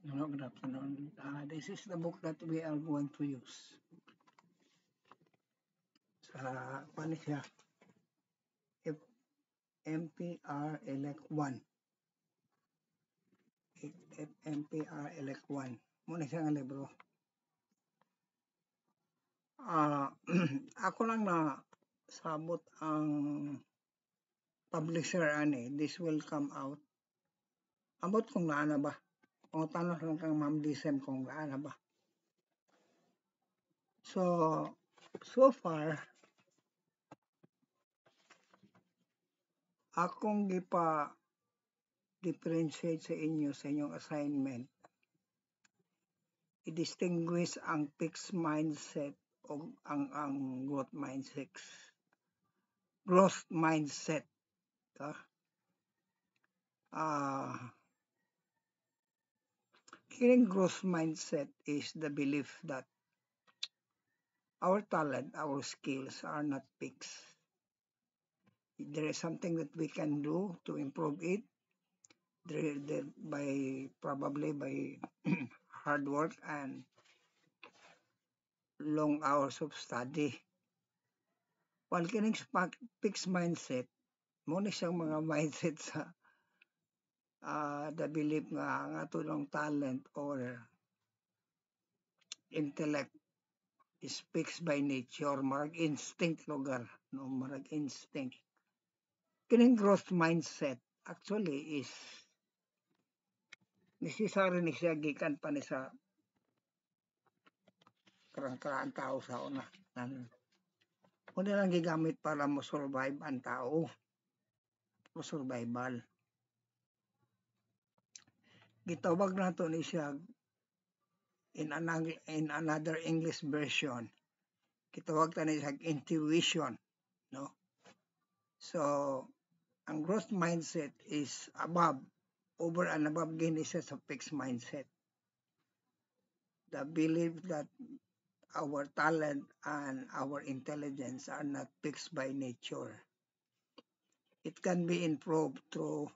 Hello, good afternoon. This is the book that we are going to use. Sa paano siya? If MPR Elect 1. If MPR Elect 1. Muna siya nga libro. Ako lang na sabot ang publisher ani. This will come out. Abot kung naana ba. Kung tanong lang kang Ma'am Disem kung naana ba. So far, akong differentiate sa inyo sa inyong assignment, i-distinguish ang fixed mindset o ang growth mindset. Growth mindset. Kining growth mindset is the belief that our talent, our skills are not fixed. There is something that we can do to improve it probably by hard work and long hours of study. While kining fixed mindset, muna siyang mga mindset sa the belief nga ang atong talent or intellect is fixed by nature, marag instinct lugar, no, marag instinct. Kining growth mindset actually is necessary ni siya gikan pa ni sa karang-karang tao sa una. Kundi lang gigamit para mo survive ang tao. O survival. Gitawag nato ni siya in another English version. Gitawag ta ni siya intuition, no? So, ang growth mindset is over and above din isa sa fixed mindset. The belief that our talent and our intelligence are not fixed by nature. It can be improved through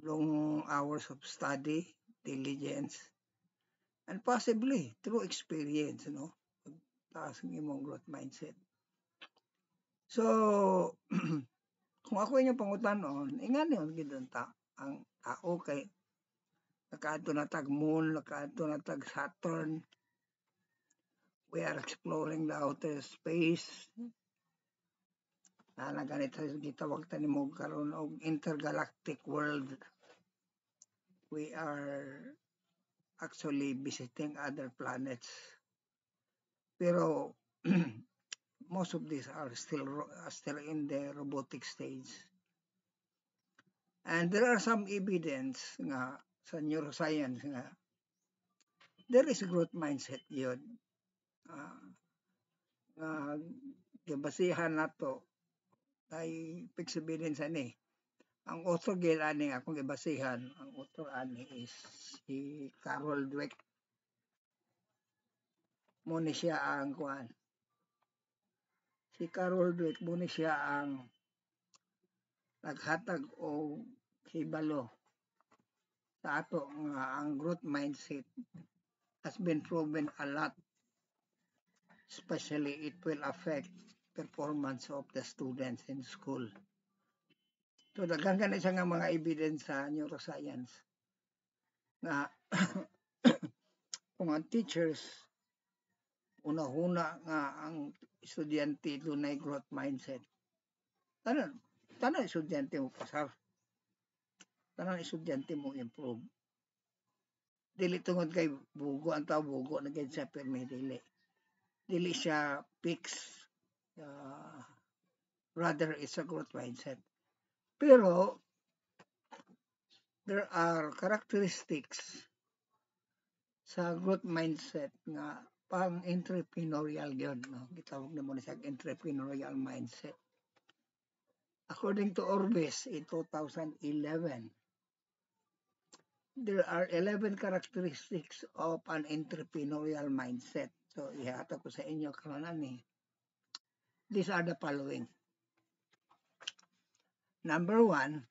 long hours of study, diligence, and possibly through experience, no? Taas ng imong growth mindset. So, kung ako inyong pangutanon, ingani ang gidanta ang tao kay nakaadto na tag moon, nakaadto na tag Saturn. We are exploring the outer space. Na ganito gitawag ta nimo karon og intergalactic world. We are actually visiting other planets. Pero most of these are still in the robotic stage. And there are some evidence nga sa neuroscience nga there is a growth mindset yun. Gibasihan nato ay fixed evidence ani. Ang author gil ani akong gibasihan, ang author ani is si Carol Dweck. Muna siya ang kuan. Si Carol Dweck muna siya ang naghatag o hibalo sa ato nga ang growth mindset has been proven a lot, especially it will affect performance of the students in school. So daghan ka na siya nga mga evidence sa neuroscience na kung ang teachers una-huna nga ang estudyante dunay growth mindset, tanan estudyante mo pasar, tanan estudyante mo improve. Dili tungod kay bugo ang tao, bugo na gid siya permi dili siya fixed, rather it's a growth mindset. Pero there are characteristics sa growth mindset nga pang entrepreneurial gyud, no? Gitawag nimo ni sa entrepreneurial mindset. According to Orbis in 2011, there are 11 characteristics of an entrepreneurial mindset. So, ihata ko sa inyo karon ani. These are the following. Number 1,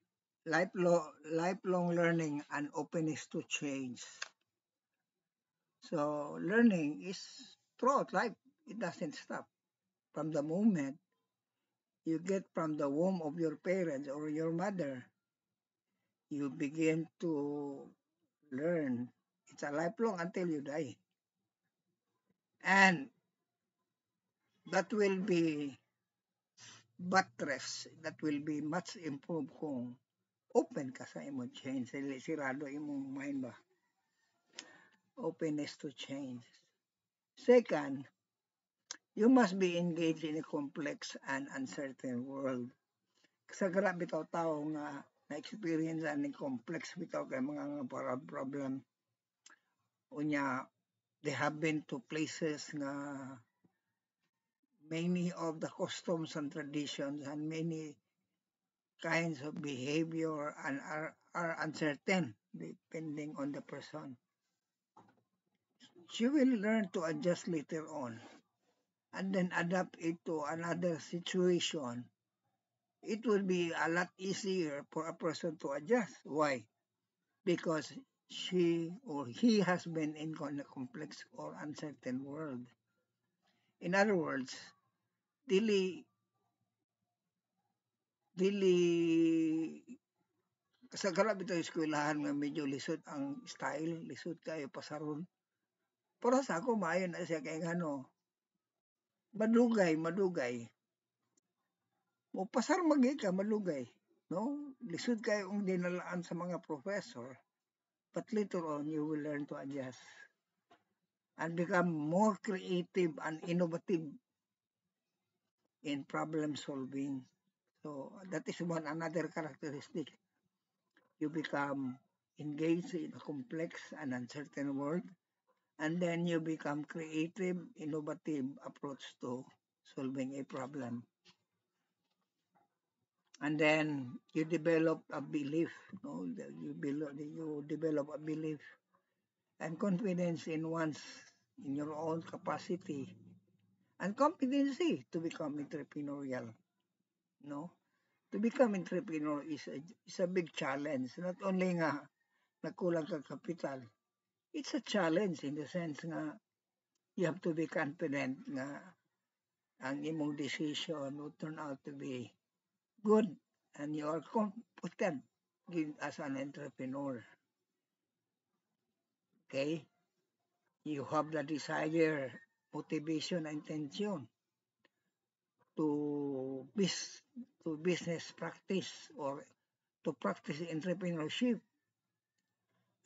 lifelong learning and openness to change. So learning is throughout life. It doesn't stop. From the moment you get from the womb of your parents or your mother, you begin to learn. It's a lifelong until you die. And that will be buttress, that will be much improved kung open ka sa imong change. Sirado imong mind ba? Openness to change. Second, you must be engaged in a complex and uncertain world. Sa grabe bitaw tao nga na-experience ani complex bitaw kay mga problem. Unya, they have been to places nga many of the customs and traditions and many kinds of behavior and are uncertain depending on the person. She will learn to adjust later on and then adapt it to another situation. It will be a lot easier for a person to adjust. Why? Because she or he has been in a complex or uncertain world. In other words, dili dili sa garab ito eskwelahan nga medyo lisod ang style, lisod kayo pasaron. Para sa ako maayo na siya kay ano, madugay. Mo pasar magi ka madugay, no? Lisod kayo ang dinalaan sa mga professor, but later on you will learn to adjust and become more creative and innovative in problem solving. So that is one another characteristic. You become engaged in a complex and uncertain world, and then you become creative, innovative approach to solving a problem. And then you develop a belief, no? You develop a belief and confidence in one's in your own capacity and competency to become entrepreneurial. No, to become entrepreneur is a big challenge. Not only nga nagkulang ka kapital, it's a challenge in the sense nga you have to be confident nga ang imong decision will turn out to be good and you are competent as an entrepreneur. Okay? You have the desire, motivation, and intention to to business practice or to practice entrepreneurship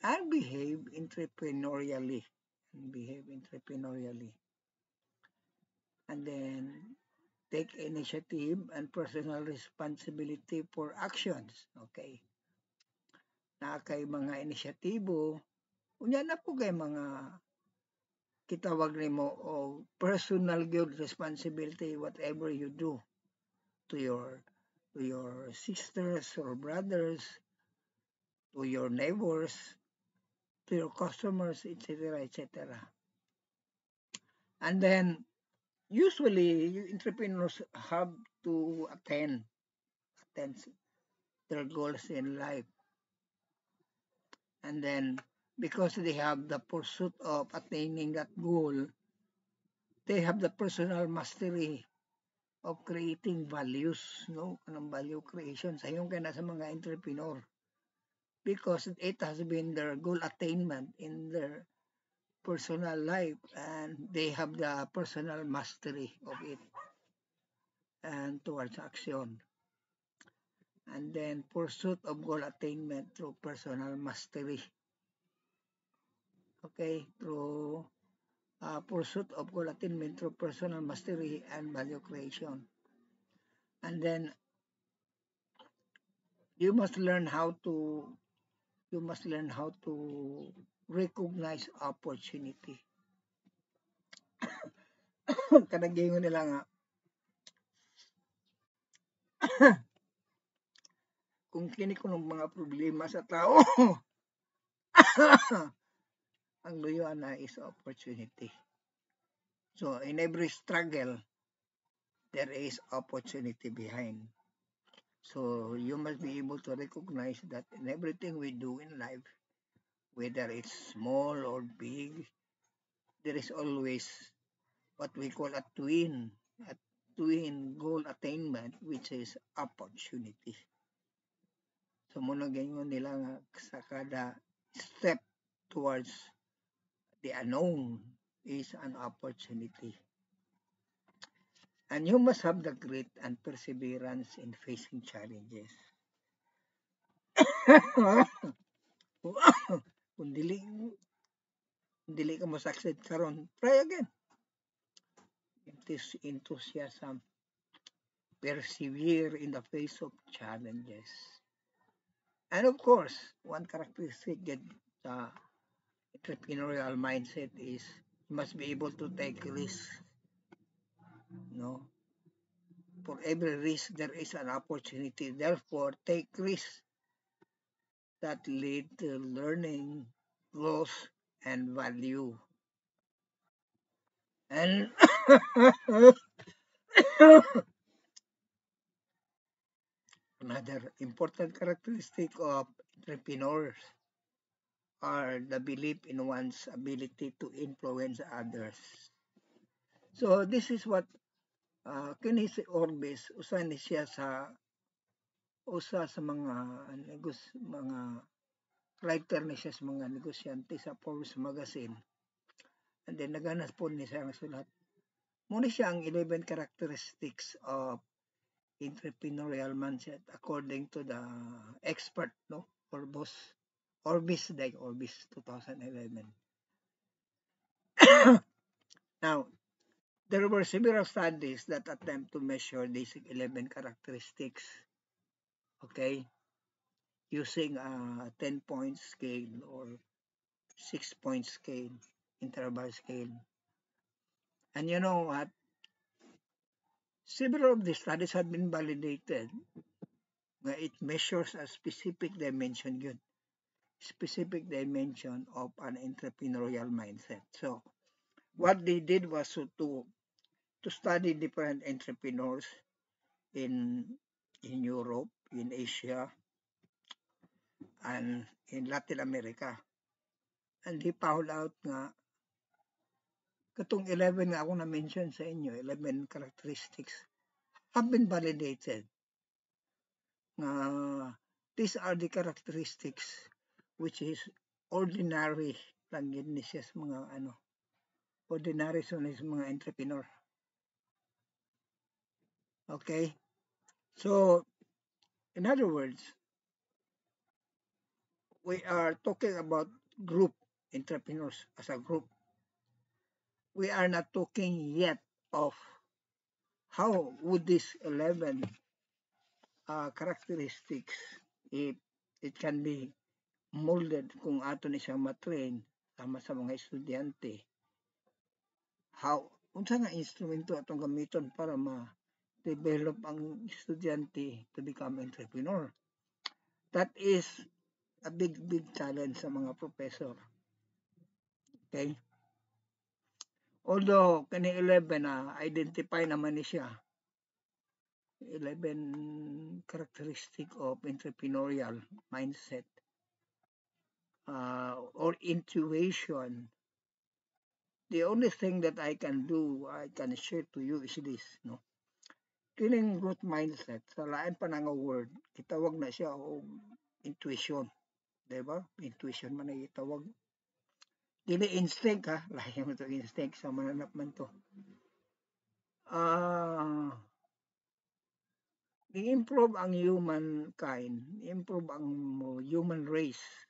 and behave entrepreneurially. And behave entrepreneurially. And then take initiative and personal responsibility for actions. Okay. Na kay mga inisyatibo, unya na po kay mga kitawag nimo o personal good responsibility whatever you do to your sisters or brothers, to your neighbors, to your customers, etc., etc. And then usually entrepreneurs have to attend their goals in life. And then because they have the pursuit of attaining that goal, they have the personal mastery of creating values, no? Anong value creation sa yung kana sa mga entrepreneur. Because it has been their goal attainment in their personal life and they have the personal mastery of it and towards action. And then pursuit of goal attainment through personal mastery. Okay, through pursuit of goal attainment through personal mastery and value creation. And then you must learn how to recognize opportunity. Kanang gingon nila nga kung kini kuno mga problema sa tao ang luyoan na is opportunity. So in every struggle there is opportunity behind. So you must be able to recognize that in everything we do in life, whether it's small or big, there is always what we call a twin goal attainment, which is opportunity. So muna ganyan nila nga sa kada step towards the unknown is an opportunity. And you must have the grit and perseverance in facing challenges. Kung dili ka mo succeed karon, try again. This enthusiasm, persevere in the face of challenges. And of course, one characteristic that the entrepreneurial mindset is you must be able to take risks. No, for every risk there is an opportunity. Therefore, take risks that lead to learning, growth, and value. And another important characteristic of entrepreneurs are the belief in one's ability to influence others. So this is what kini si Orbis usa ni siya sa usa sa mga writer ni siya sa mga negosyante sa Forbes magazine. And then naganas po ni siya nga sulat. Muna siya ang 11 characteristics of entrepreneurial mindset according to the expert, no? Orbis 2011. Now, there were several studies that attempt to measure these 11 characteristics, okay, using a 10-point scale or 6-point scale, interval scale. And you know what? Several of the studies have been validated. It measures a specific dimension yun. Specific dimension of an entrepreneurial mindset. So, what they did was to study different entrepreneurs in Europe, in Asia, and in Latin America. And they found out nga katong 11 nga ako na-mention sa inyo, 11 characteristics have been validated. These are the characteristics which is ordinary lang yun ni siya sa mga ordinary sa mga entrepreneur. Okay? So, in other words, we are talking about group entrepreneurs as a group. We are not talking yet of how would this 11 characteristics, if it can be molded kung ato ni siyang matrain sama sa mga estudyante, how unsa nga instrumento atong gamiton para ma-develop ang estudyante to become entrepreneur. That is a big challenge sa mga professor. Okay? Although kani 11 identify naman ni siya 11 characteristic of entrepreneurial mindset or intuition. The only thing that I can share to you is this, no? Kining growth mindset, sa lain pa nga word, kitawag na siya o intuition. Diba? Intuition man ay itawag. Dili instinct ha, lahi mo to instinct sa mananap man to. I-improve ang humankind, i-improve ang human race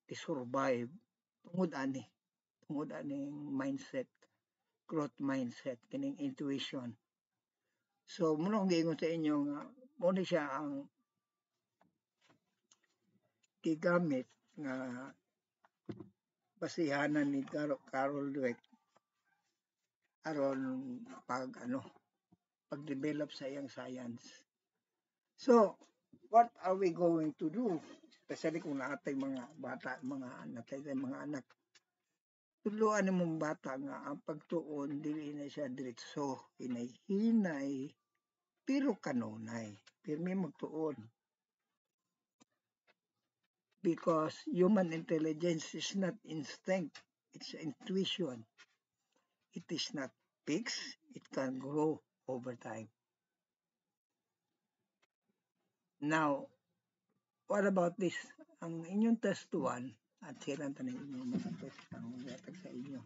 to survive. Tungod aning mindset, growth mindset, kining intuition. So, muna kong giingon sa inyo nga, muna siya ang gigamit nga basihanan ni Carol Dweck aron pag-develop sa iyang science. So, what are we going to do? Especially kung naatay mga bata, mga anak. Tuluan mong bata nga ang pagtuon dili na siya diretso, hinay-hinay pero kanunay, pirmi magtuon. Because human intelligence is not instinct, it's intuition. It is not fixed, it can grow over time. Now, what about this? Ang inyong test 1, at siran tanig inyong mga test ang gihatag sa inyo.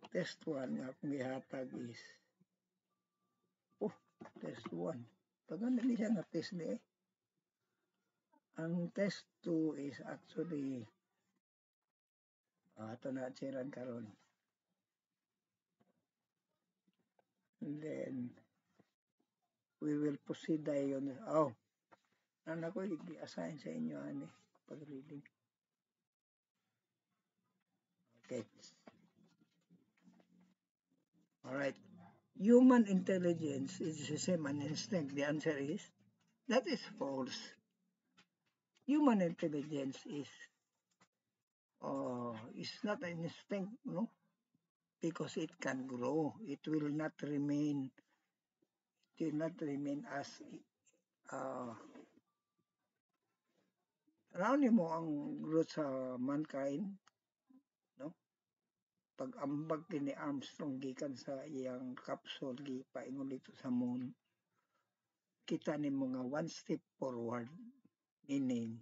Test 1 nga akong gihatag is, test 1. Paganda ni siya nga test ni eh. Ang test 2 is actually, ito na at siran karon. And then, we will proceed dayon. Ano ko, i-assign sa inyo, pag-reading. Okay. All right. Human intelligence is the same an instinct. The answer is, that is false. Human intelligence is not an instinct, no? Because it can grow. It will not remain as around mo ang growth sa mankind, no? Pag-ambag ni Armstrong gikan sa iyang capsule gipaingon dito sa moon, kita ni mga one step forward, meaning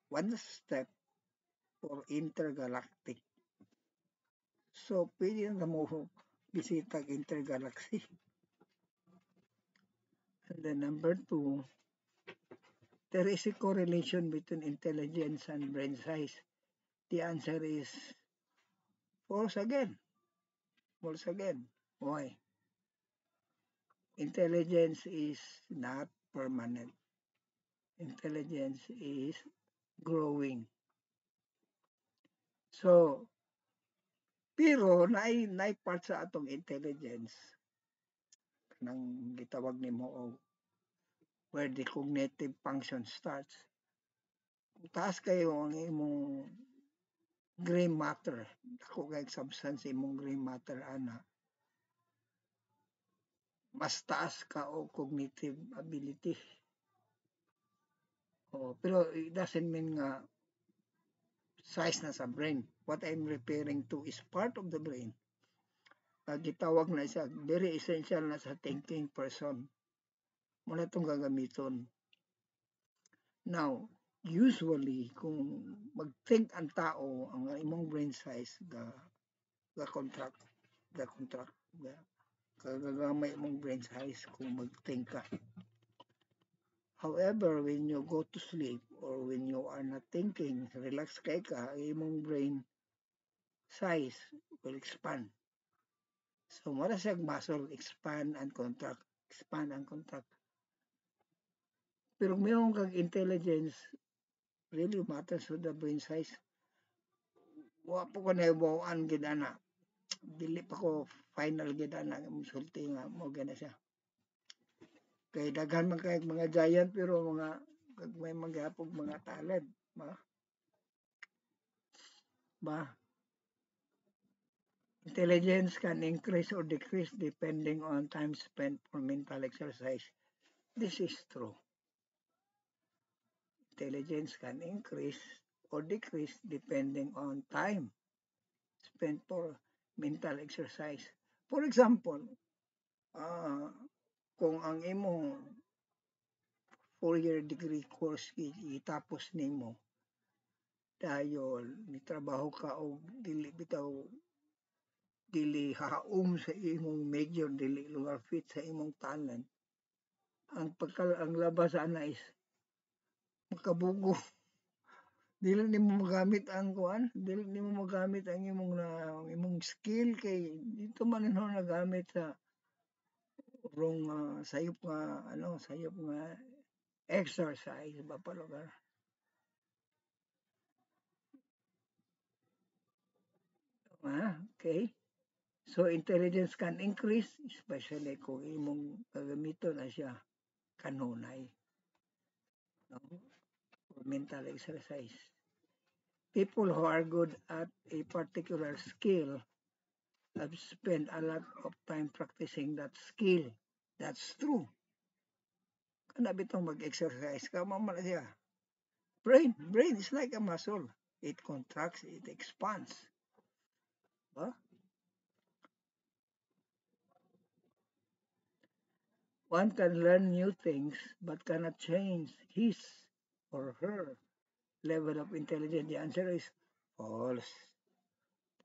one step for intergalactic. So, pwede na mo bisita intergalaxy. And then number 2, there is a correlation between intelligence and brain size. The answer is false again. False again. Why? Intelligence is not permanent. Intelligence is growing. So, pero naay part sa atong intelligence nang gitawag nimo og where the cognitive function starts. Taas kayo ang imong gray matter. Ako kay substance imong gray matter ana. Mas taas ka o cognitive ability. Pero it doesn't mean nga size na sa brain. What I'm referring to is part of the brain. Gitawag na siya, very essential na sa thinking person. Muna itong gagamiton. Now, usually, kung mag-think ang tao, ang imong brain size, ga-contract, kagagamay imong brain size kung mag-think ka. However, when you go to sleep or when you are not thinking, relax kay ka, imong brain size will expand. So, mara siyang muscle, expand and contract, expand and contract. Pero mayroon kag intelligence, really matters with the brain size. Wa po ko naibawaan gid ana. Dili pa ko final gid ana sulti nga mo gana siya. Kay daghan man kay mga giant pero mga may magyapog mga talent, ba? Intelligence can increase or decrease depending on time spent for mental exercise. This is true. Intelligence can increase or decrease depending on time spent for mental exercise. For example, kung ang imong 4-year degree course itapos nimo dayon ni trabaho ka og dili haum sa imong major, dili lugar fit sa imong talent, ang labas ana is makabugo. Dili nimo magamit ang kuan, dili nimo magamit ang imong skill kay dito man nagamit sa wrong sayop nga exercise ba pa lugar. Okay. So, intelligence can increase, especially kung imong gagamiton na siya kanunay. No? For mental exercise. People who are good at a particular skill I've spent a lot of time practicing that skill. That's true. Kana bitong mag-exercise ka, mamala siya. Brain is like a muscle. It contracts, it expands. Huh? One can learn new things but cannot change his or her level of intelligence. The answer is false.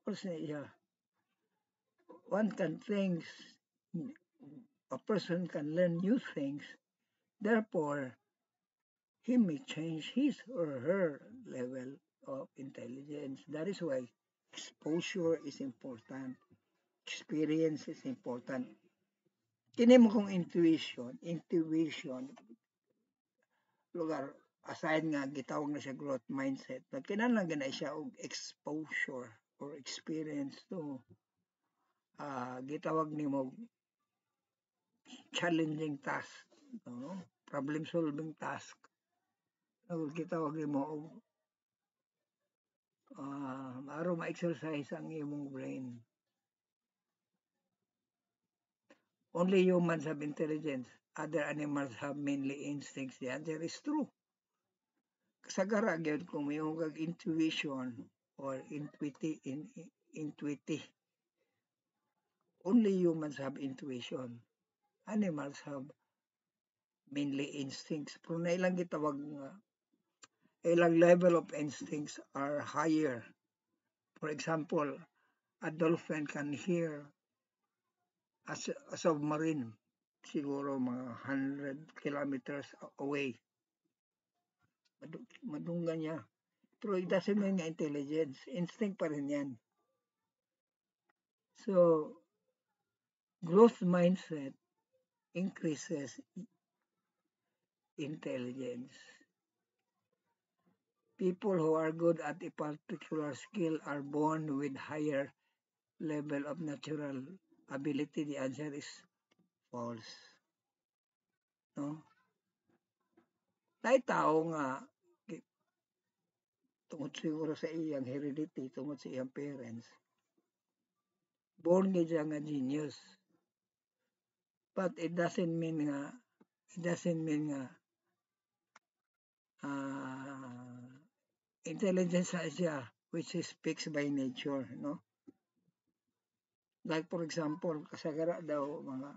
False na iya. One can think, a person can learn new things, therefore, he may change his or her level of intelligence. That is why exposure is important. Experience is important. Kini mo kong intuition, lugar, aside nga, gitawag na siya growth mindset, but kinahanglan gana siya og exposure or experience to gitawag nimo challenging task, no? Problem solving task. Gitawag nimo og maaaro ma-exercise ang imong brain. Only humans have intelligence. Other animals have mainly instincts. The answer is true. Kasagara gyud kung mayong kag intuition or intuitive. Only humans have intuition. Animals have mainly instincts. Pero na ilang gitawag nga, ilang level of instincts are higher. For example, a dolphin can hear a submarine siguro mga 100 kilometers away. Madunggan niya. Pero it doesn't mean nga intelligence. Instinct pa rin yan. So, growth mindset increases intelligence. People who are good at a particular skill are born with higher level of natural ability. The answer is false. No? May tao nga tungod siguro sa iyang heredity, tungod sa iyang parents, born niya nga genius. But it doesn't mean nga intelligence na siya which is fixed by nature, no? Like for example, kasagara daw mga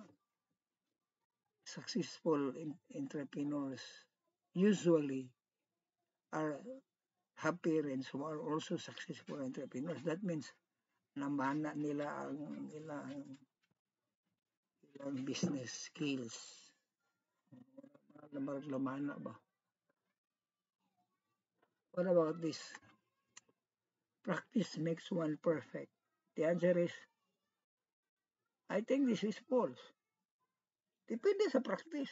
successful entrepreneurs usually are have parents who are also successful entrepreneurs. That means namana nila ang ilang business skills. Lamana ba? What about this? Practice makes one perfect. The answer is, I think this is false. Depende sa practice.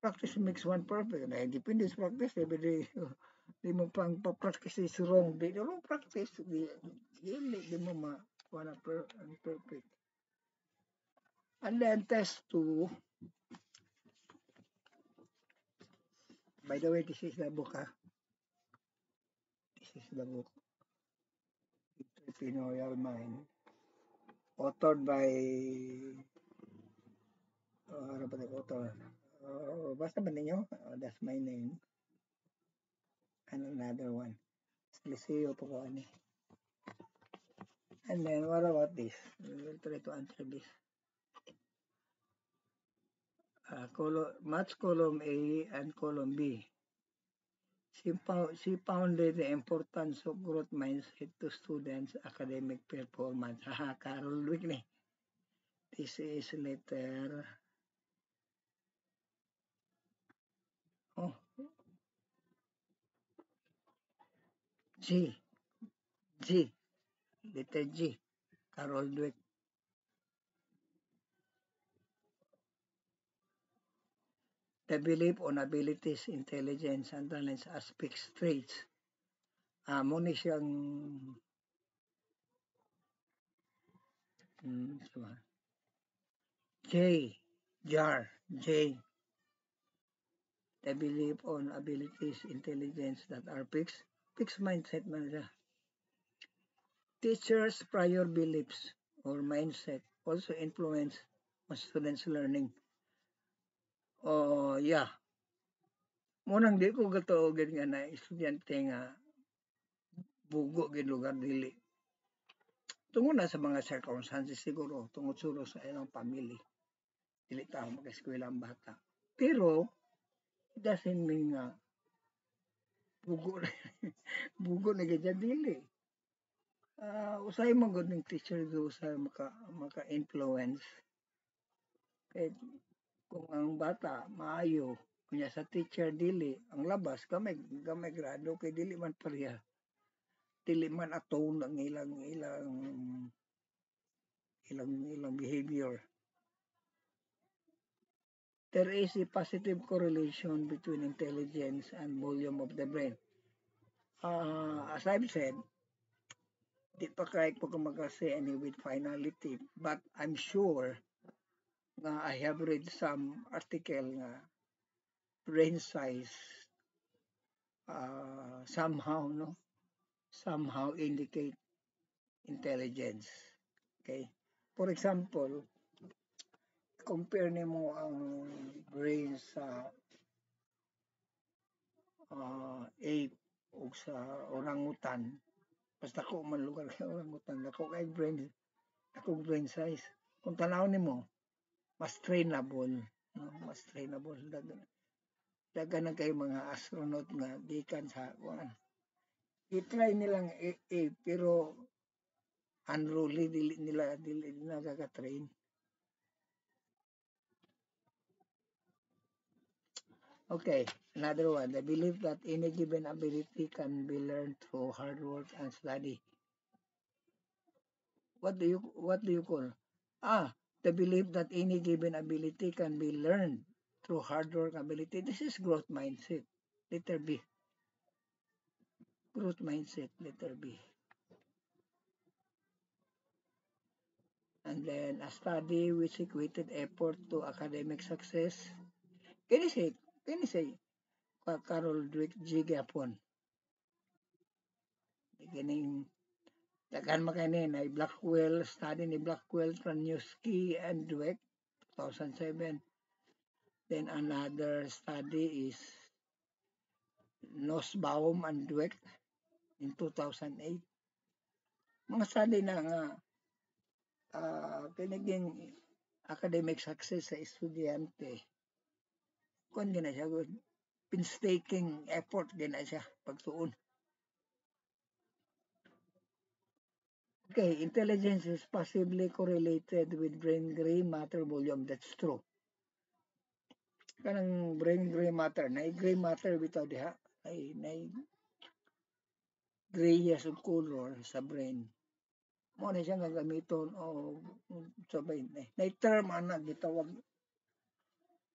Practice makes one perfect. Na depende sa practice. Di mo pang pa-practice is wrong. Di mo practice. Di mo ma perfect. And then test 2. By the way, this is the book, ha? This is the book. Entrepreneurial Mind. Authored by ano ba yung author? Basta ba ninyo? That's my name. And another one. Liceo po ko ani. And then, what about this? We'll try to answer this. Maths column A and column B. She founded the importance of growth mindset to students' academic performance. Carol Dweck ni. This is letter G. Letter G. Carol Dweck. The belief on abilities, intelligence, and talents as fixed traits. Muna siyang J. The belief on abilities, intelligence that are fixed mindset man siya. Teachers' prior beliefs or mindset also influence on students' learning. Oh, yeah. Munang di ko gatuo gid nga na estudyante nga bugo gid lugar dili. Tungod na sa mga circumstances siguro, tungod suro sa ilang family. Dili ta mag-eskwela ang bata. Pero, it doesn't mean nga bugo na bugo na gid siya, dili. Usahay man gud ning teacher do sa maka-influence. Kay kung ang bata maayo, kunya sa teacher dili, ang labas gamay gamay grado kay dili man pareha. Dili man atone ang ilang behavior. There is a positive correlation between intelligence and volume of the brain. As I've said, di pa kaya ko magkasi any with finality, but I'm sure nga I have read some article nga brain size somehow indicate intelligence. Okay? For example, compare nimo ang brain sa ape o sa orangutan. Basta ko man lugar kay orangutan, dako kay brain size. Kung tanaw nimo, mas trainable, no? Mas trainable dagan na kay mga astronaut nga gikan sa kuan. I-try nilang pero unruly dili nila nakaka-train. Okay, another one. The belief that any given ability can be learned through hard work and study. What do you call? The belief that any given ability can be learned through hard work ability. This is growth mindset. Letter B. Growth mindset. Letter B. And then a study which equated effort to academic success. Can you say, Carol Dweck G. Gapon. Beginning daghan makani na Blackwell, study ni Blackwell, Traniewski, and Dweck, 2007. Then another study is Nussbaum and Dweck in 2008. Mga study na nga kiniging academic success sa estudyante. Kung gina siya good, painstaking effort gina siya pagtuon. Okay, intelligence is possibly correlated with brain gray matter volume. That's true. Kanang brain gray matter, na gray matter bitaw diha, ay grayish of color sa brain. Mo na siya nga gamiton o sabay na term ana gitawag.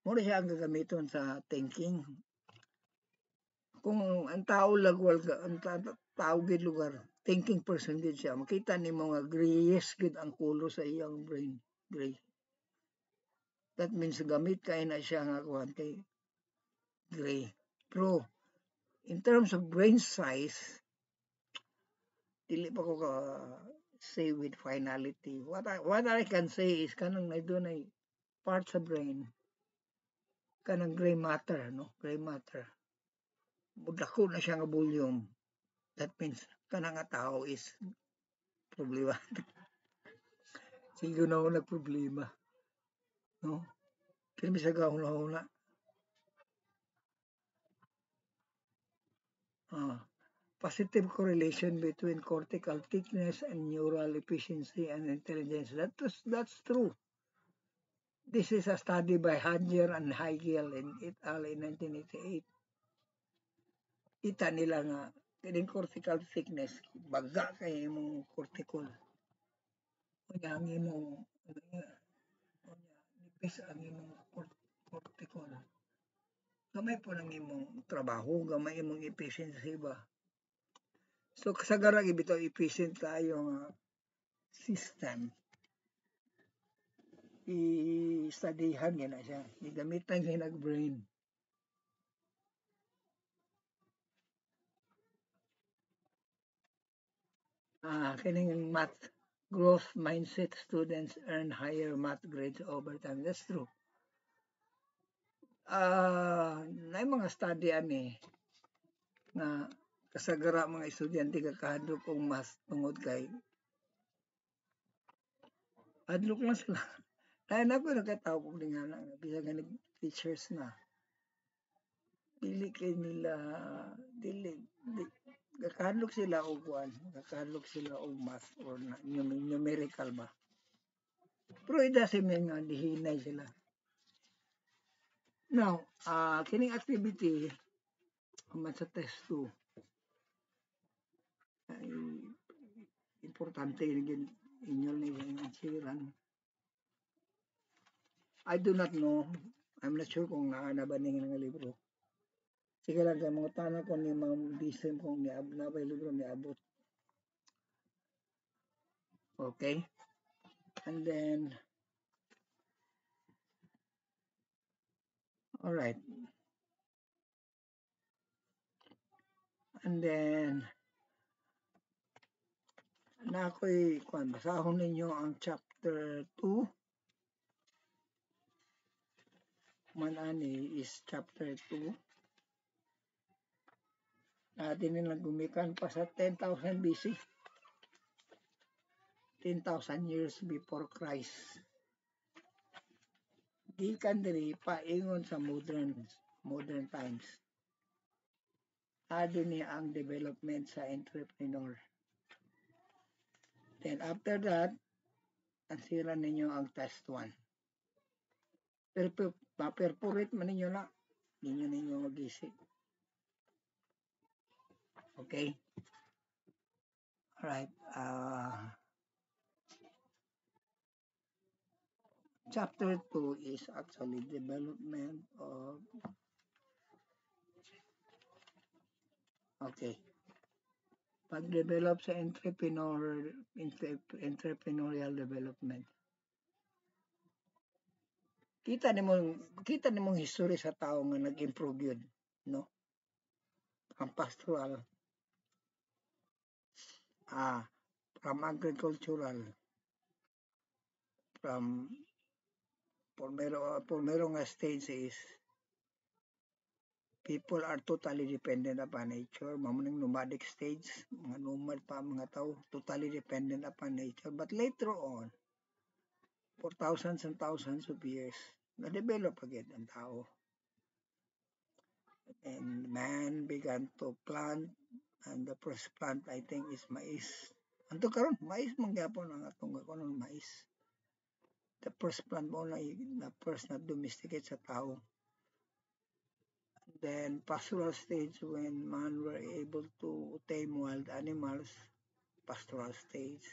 Mo na siya ang gagamiton sa thinking. Kung ang tao lagwal ang tao gid lugar, thinking person gid siya, makita nimo nga grayish gid ang color sa iyang brain, gray. That means gamit kay na siya nga kuan kay gray. Pero in terms of brain size, dili pa ko ka say with finality. What I can say is kanang nadunay part sa brain kanang gray matter, no? Gray matter. Dako na siya nga volume. That means kanang nga tao is problema. Sige na ako nagproblema. No? Pero may sagahon-huna. Positive correlation between cortical thickness and neural efficiency and intelligence. That's true. This is a study by Hadjer and Heigel et al. In 1988. Kita nila nga kining cortical thickness, baga kay imong cortical. Kunya ang imong nipis ang imong cortical. Gamay po lang imong trabaho, gamay imong efficiency ba. So kasagara bitaw efficient kayo nga system. I-studyhan gina siya. Igamitan siya nag-brain. Kining math growth mindset students earn higher math grades over time. That's true. Na mga study ani nga kasagara mga estudyante kakahadlok og mas tungod kay hadlok lang sila. Dahil na ko nakatawo kong lingana nga bisa nga teachers na dili kay nila dili di, kakahadlok sila og kuan, kakahadlok sila og math or numerical ba. Pero it doesn't mean nga dihinay sila. Now, kining activity man sa test 2 ay importante rin inyo ni answeran. I do not know. I'm not sure kung naa na ba ning nga libro. Sige lang kay mga tanong ko ni Ma'am Dicen kung na ba libro ni abot. Okay? And then, all right. And then, na ako'y, basahon ninyo ang chapter 2. Manani is chapter 2. Natin nilang gumikan pa sa 10,000 BC. 10,000 years before Christ. Gikan diri paingon sa modern times. Ado ni ang development sa entrepreneur. Then after that, ansira ninyo ang test 1. Pero ma-perforate man ninyo na. Ninyo mag-isip. Okay? Alright. Chapter 2 is actually development of pag-develop sa entrepreneurial development. Kita nimong history sa tao nga nag-improve yun, no? Ang pastoral, from agricultural, from por nga stage is people are totally dependent upon nature. Mamuning nomadic stage, mga nomad pa mga tao, totally dependent upon nature. But later on, for thousands and thousands of years, na-develop agad ang tao. And man began to plant, and the first plant I think is mais. Anto karon mais mangyapon ang atong kanon mais. The first plant mo na first na domesticate sa tao. Then pastoral stage when man were able to tame wild animals, pastoral stage.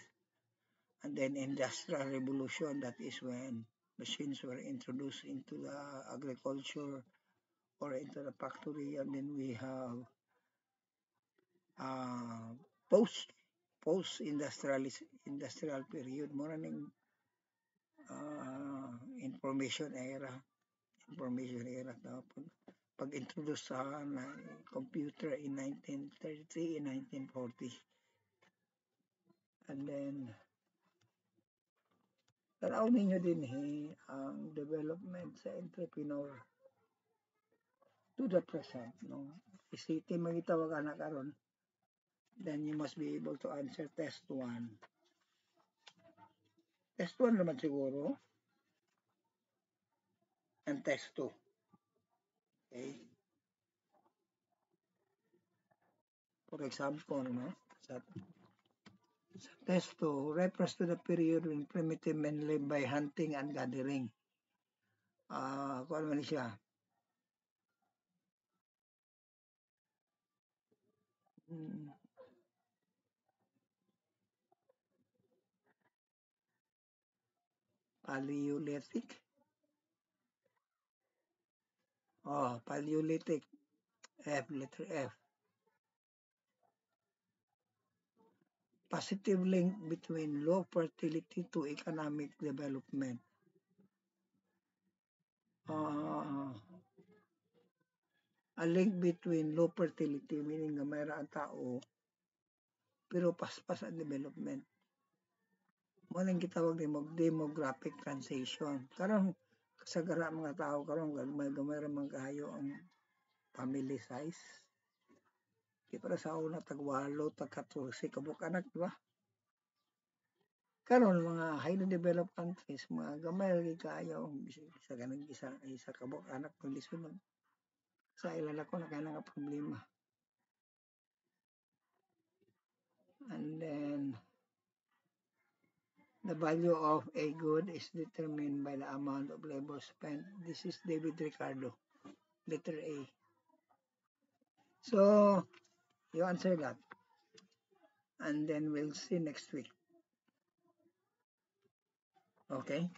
And then industrial revolution, that is when machines were introduced into the agriculture or into the factory. And then we have post-industrial period, more ning information era pag-introduce sa computer in 1933 and 1940. And then tanaw ninyo din ang development sa entrepreneur to the present, no? Isiti magitawag anak karon, then you must be able to answer test 1. Test 1 naman siguro. And test 2. Okay? For example, no? Sa test 2 refers to the period when primitive men lived by hunting and gathering. Kung ano man siya? Paleolithic. Paleolithic. Letter F. Positive link between low fertility to economic development. A link between low fertility, meaning na mayroon ang tao, pero paspas ang development. Mo nang gitawag ni demographic transition. Karon sa gara mga tao karon gamay ra man kaayo ang family size. Di para sa una tag-8, tag-14 kabuk anak, di ba? Karon mga highly developed countries, mga gamay ra kaayo sa ganang isa kabuk anak kung lisunod. Sa ilan ako na kaya nga problema. And then, the value of a good is determined by the amount of labor spent. This is David Ricardo, letter A. So, you answer that. And then we'll see next week. Okay?